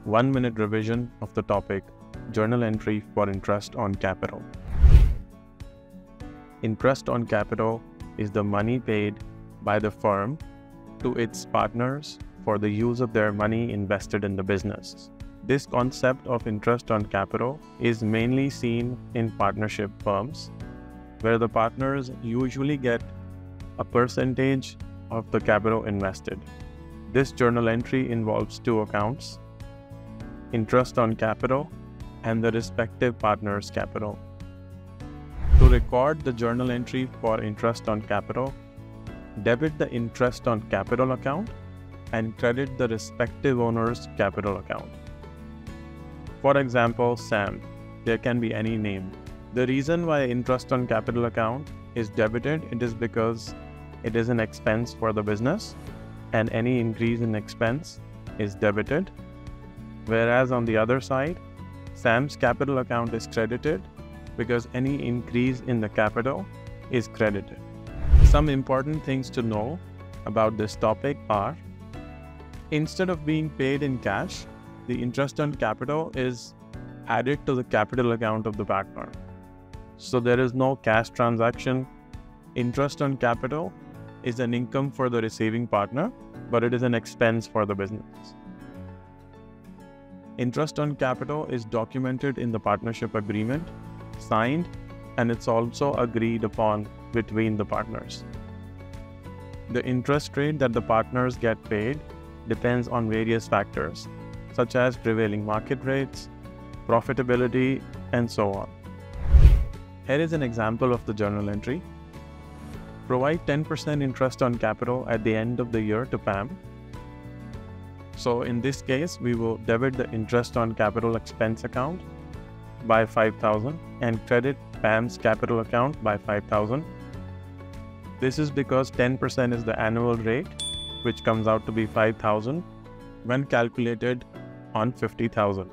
1-minute revision of the topic, Journal Entry for Interest on Capital. Interest on capital is the money paid by the firm to its partners for the use of their money invested in the business. This concept of interest on capital is mainly seen in partnership firms, where the partners usually get a percentage of the capital invested. This journal entry involves two accounts: interest on capital and the respective partner's capital. To record the journal entry for interest on capital, debit the interest on capital account and credit the respective owner's capital account. For example, Sam. There can be any name. The reason why interest on capital account is debited, it is because it is an expense for the business, and any increase in expense is debited. Whereas on the other side, Sam's capital account is credited because any increase in the capital is credited. Some important things to know about this topic are: instead of being paid in cash, the interest on capital is added to the capital account of the partner. So there is no cash transaction. Interest on capital is an income for the receiving partner, but it is an expense for the business. Interest on capital is documented in the partnership agreement, signed, and it's also agreed upon between the partners. The interest rate that the partners get paid depends on various factors, such as prevailing market rates, profitability, and so on. Here is an example of the journal entry. Provide 10% interest on capital at the end of the year to Pam. So in this case, we will debit the interest on capital expense account by 5,000 and credit Pam's capital account by 5,000. This is because 10% is the annual rate, which comes out to be 5,000 when calculated on 50,000.